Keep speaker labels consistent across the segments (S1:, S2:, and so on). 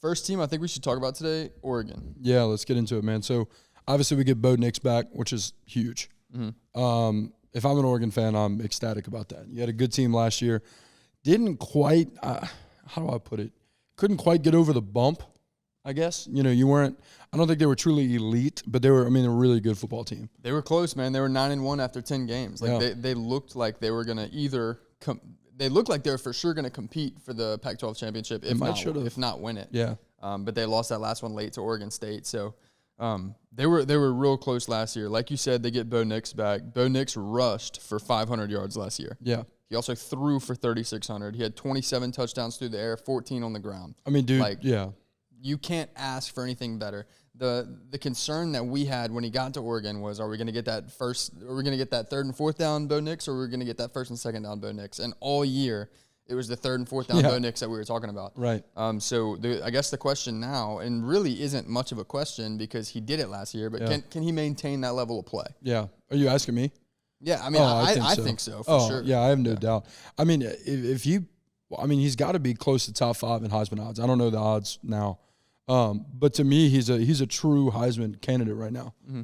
S1: First team I think we should talk about today, Oregon.
S2: Yeah, let's get into it, man. So, obviously, we get Bo Nix back, which is huge.
S1: Mm-hmm.
S2: If I'm an Oregon fan, I'm ecstatic about that. You had a good team last year. Didn't quite, how do I put it? Couldn't quite get over the bump, I guess. You know, you weren't, I don't think they were truly elite, but they were a really good football team.
S1: They were close, man. They were 9-1 after 10 games. Like they looked like they were going to either they looked like they were for sure going to compete for the Pac-12 championship, if not win it.
S2: Yeah.
S1: But they lost that last one late to Oregon State. So they were real close last year. Like you said, they get Bo Nix back. Bo Nix rushed for 500 yards last year.
S2: Yeah.
S1: He also threw for 3,600. He had 27 touchdowns through the air, 14 on the ground.
S2: I mean, dude,
S1: like,
S2: yeah.
S1: You can't ask for anything better. The concern that we had when he got to Oregon was, are we going to get that third and fourth down Bo Nix, or are we going to get that first and second down Bo Nix? And all year, it was the third and fourth down Bo Nix that we were talking about.
S2: Right.
S1: So I guess the question now, and really isn't much of a question because he did it last year, but can he maintain that level of play?
S2: Yeah. Are you asking me?
S1: Yeah, I mean, I think so, for sure.
S2: Yeah, I have no doubt. I mean, he's got to be close to top 5 in Heisman odds. I don't know the odds now. But to me, he's a true Heisman candidate right now.
S1: Mm-hmm.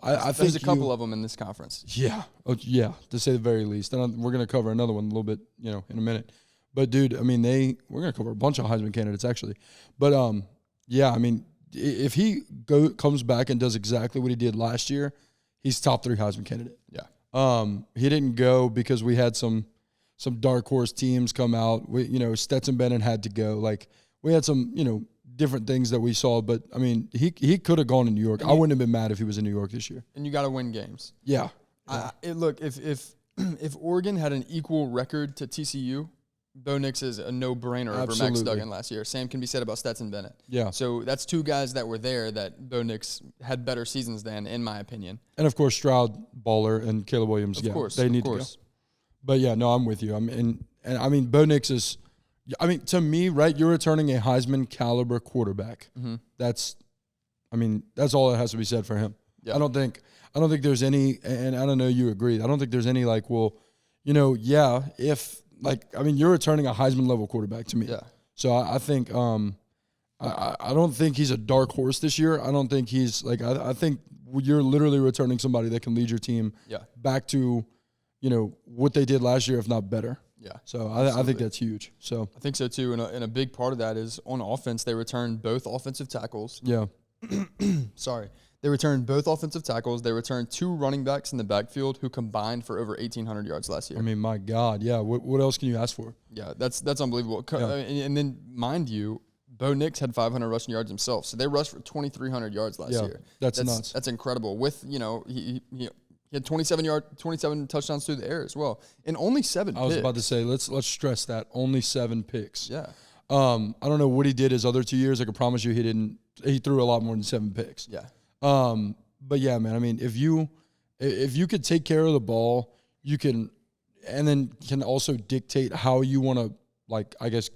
S2: I think
S1: there's a couple of them in this conference.
S2: Yeah, to say the very least. And we're going to cover another one a little bit, in a minute. But dude, I mean, we're going to cover a bunch of Heisman candidates actually. But I mean, if he comes back and does exactly what he did last year, he's top 3 Heisman candidate.
S1: Yeah.
S2: He didn't go because we had some dark horse teams come out. Stetson Bennett had to go. Like we had some, different things that we saw, but I mean, he could have gone to New York. I wouldn't have been mad if he was in New York this year.
S1: And you got to win games.
S2: Yeah.
S1: Look, if Oregon had an equal record to TCU, Bo Nix is a no-brainer over Max Duggan last year. Same can be said about Stetson Bennett.
S2: Yeah.
S1: So that's 2 guys that were there that Bo Nix had better seasons than, in my opinion.
S2: And of course, Stroud, Baller, and Caleb Williams. Of course, they need to go. But yeah, no, I'm with you. And I mean, Bo Nix is. I mean, to me, right, you're returning a Heisman caliber quarterback. Mm-hmm. That's all that has to be said for him. Yeah. I don't think there's any, and I don't know you agree. I don't think there's any you're returning a Heisman level quarterback to me.
S1: Yeah.
S2: So I think I don't think he's a dark horse this year. I don't think he's I think you're literally returning somebody that can lead your team back to, what they did last year, if not better.
S1: Yeah.
S2: So I think that's huge. So
S1: I think so too. And a big part of that is on offense, they returned both offensive tackles.
S2: Yeah.
S1: Sorry. They returned both offensive tackles. They returned 2 running backs in the backfield who combined for over 1,800 yards last year.
S2: I mean, my God. Yeah. What else can you ask for?
S1: Yeah, that's unbelievable.
S2: Yeah.
S1: And then, mind you, Bo Nix had 500 rushing yards himself. So they rushed for 2,300 yards last year.
S2: That's nuts.
S1: That's incredible. With, he had 27 touchdowns through the air as well, and only 7 picks.
S2: I was about to say, let's stress that, only 7 picks.
S1: Yeah.
S2: I don't know what he did his other 2 years. I can promise you he threw a lot more than 7 picks.
S1: Yeah.
S2: But yeah, man, I mean, if you could take care of the ball, you can, and then can also dictate how you want to,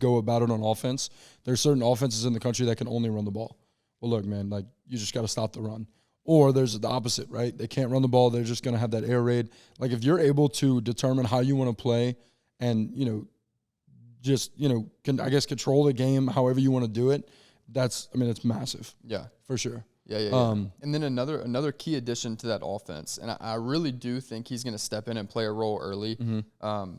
S2: go about it on offense. There's certain offenses in the country that can only run the ball. Well, look, man, you just got to stop the run. Or there's the opposite, right? They can't run the ball. They're just going to have that air raid. Like, if you're able to determine how you want to play and, control the game however you want to do it, that's massive.
S1: Yeah.
S2: For sure.
S1: Yeah. And then another key addition to that offense, and I really do think he's going to step in and play a role early.
S2: Mm-hmm.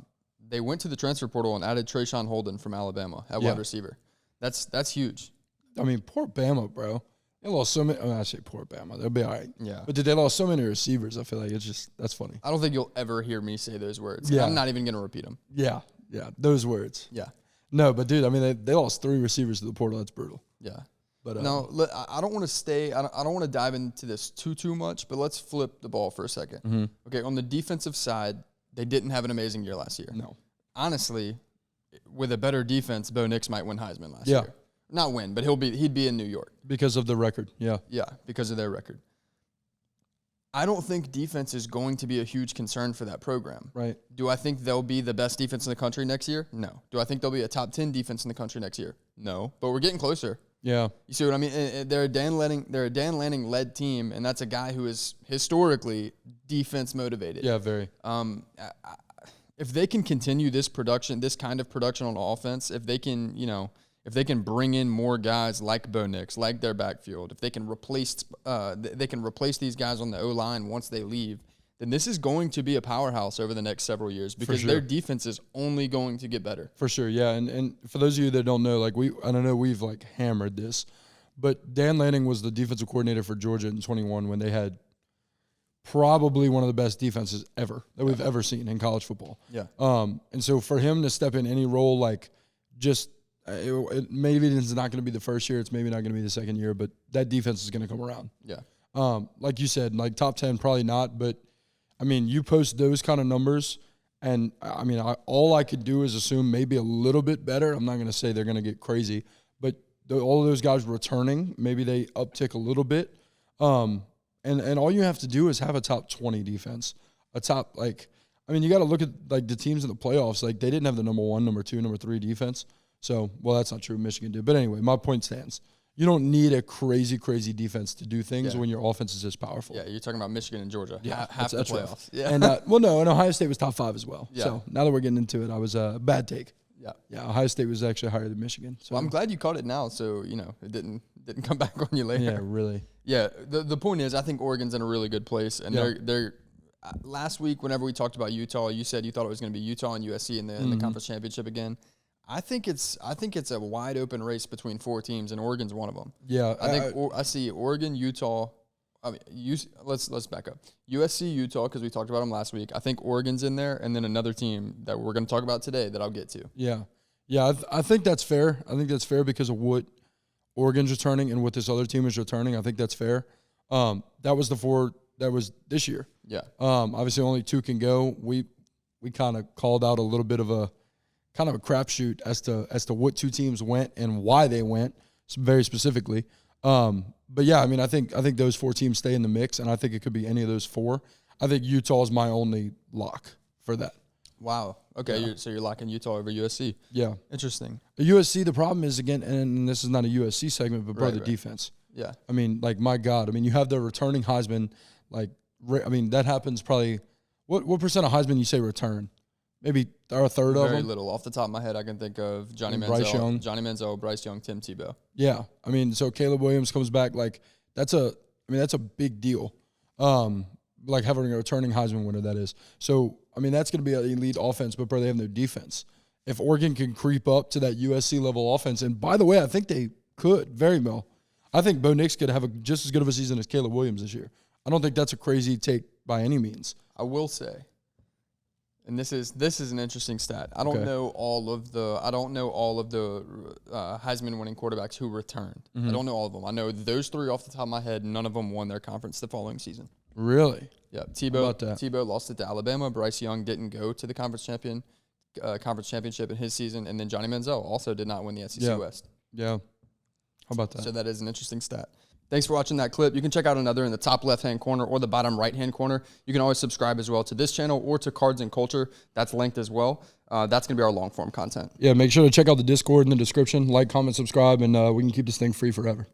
S1: They went to the transfer portal and added Trayshawn Holden from Alabama at wide receiver. That's huge.
S2: I mean, poor Bama, bro. They lost so many. I say poor Bama. They'll be all right.
S1: Yeah.
S2: But they lost so many receivers. I feel like that's funny.
S1: I don't think you'll ever hear me say those words.
S2: Yeah.
S1: I'm not even going to repeat them.
S2: Yeah. Those words.
S1: Yeah.
S2: No, but dude, I mean, they lost 3 receivers to the portal. That's brutal.
S1: Yeah.
S2: But
S1: no, I don't want to stay. I don't want to dive into this too much. But let's flip the ball for a second.
S2: Mm-hmm.
S1: Okay. On the defensive side, they didn't have an amazing year last year.
S2: No.
S1: Honestly, with a better defense, Bo Nix might win Heisman last year. Not win, but he'd be in New York.
S2: Because of the record, yeah.
S1: Yeah, because of their record. I don't think defense is going to be a huge concern for that program.
S2: Right.
S1: Do I think they'll be the best defense in the country next year? No. Do I think they'll be a top 10 defense in the country next year? No. But we're getting closer.
S2: Yeah.
S1: You see what I mean? They're a Dan Lanning-led team, and that's a guy who is historically defense motivated.
S2: Yeah, very.
S1: If they can continue this kind of production on offense, if they can, if they can bring in more guys like Bo Nix, like their backfield, if they can replace these guys on the O-line once they leave, then this is going to be a powerhouse over the next several years because their defense is only going to get better.
S2: For sure, yeah. And for those of you that don't know, like I don't know, we've like hammered this, but Dan Lanning was the defensive coordinator for Georgia in 21 when they had probably one of the best defenses ever that we've ever seen in college football.
S1: Yeah.
S2: And so for him to step in any role, like just maybe it's not going to be the first year, it's maybe not going to be the second year, but that defense is going to come around.
S1: Yeah.
S2: Like you said, like top 10, probably not, but I mean, you post those kind of numbers, and I mean, all I could do is assume maybe a little bit better. I'm not going to say they're going to get crazy, but all of those guys returning, maybe they uptick a little bit. And all you have to do is have a top 20 defense, a top, like, I mean, you got to look at like the teams in the playoffs. Like they didn't have the number 1, number 2, number 3 defense. So, well, that's not true. Michigan did. But anyway, my point stands. You don't need a crazy, crazy defense to do things when your offense is this powerful.
S1: Yeah, you're talking about Michigan and Georgia.
S2: Yeah,
S1: half the playoffs.
S2: Right.
S1: Yeah.
S2: And and Ohio State was top 5 as well.
S1: Yeah.
S2: So now that we're getting into it, I was a bad take.
S1: Yeah.
S2: Yeah, Ohio State was actually higher than Michigan. So
S1: well, I'm glad you caught it now, so it didn't come back on you later.
S2: Yeah, really.
S1: Yeah. The point is, I think Oregon's in a really good place, and they're last week whenever we talked about Utah, you said you thought it was going to be Utah and USC in the conference championship again. I think it's a wide open race between 4 teams, and Oregon's one of them.
S2: Yeah,
S1: I see Oregon, Utah. I mean, let's back up. USC, Utah, because we talked about them last week. I think Oregon's in there, and then another team that we're going to talk about today that I'll get to.
S2: Yeah, I think that's fair. I think that's fair because of what Oregon's returning and what this other team is returning. I think that's fair. That was the 4 that was this year.
S1: Yeah.
S2: Obviously, only 2 can go. We kind of called out a little bit of a kind of a crapshoot as to what 2 teams went and why they went, very specifically. But yeah, I mean, I think those 4 teams stay in the mix, and I think it could be any of those 4. I think Utah is my only lock for that.
S1: Wow. Okay, yeah. So you're locking Utah over USC.
S2: Yeah.
S1: Interesting.
S2: The USC, the problem is, again, and this is not a USC segment, but the defense.
S1: Yeah.
S2: I mean, like, my God. I mean, you have the returning Heisman. Like, I mean, that happens probably – what percent of Heisman you say return? Maybe a third of them?
S1: Very little. Off the top of my head, I can think of Johnny Manziel, Bryce Young, Tim Tebow.
S2: Yeah. I mean, so Caleb Williams comes back. Like, that's a big deal. Like having a returning Heisman winner, that is. So, I mean, that's going to be an elite offense, but bro, they have no defense. If Oregon can creep up to that USC level offense, and by the way, I think they could very well. I think Bo Nix could have just as good of a season as Caleb Williams this year. I don't think that's a crazy take by any means.
S1: I will say, and this is an interesting stat. I don't know all of the Heisman winning quarterbacks who returned. I don't know all of them. I know those 3 off the top of my head. None of them won their conference the following season.
S2: Really?
S1: Yeah. Tebow lost it to Alabama. Bryce Young didn't go to the conference championship in his season, and then Johnny Manziel also did not win the SEC West.
S2: Yeah. How about that?
S1: So that is an interesting stat. Thanks for watching that clip. You can check out another in the top left-hand corner or the bottom right-hand corner. You can always subscribe as well to this channel or to Cards and Culture. That's linked as well. That's going to be our long-form content.
S2: Yeah, make sure to check out the Discord in the description. Like, comment, subscribe, and we can keep this thing free forever.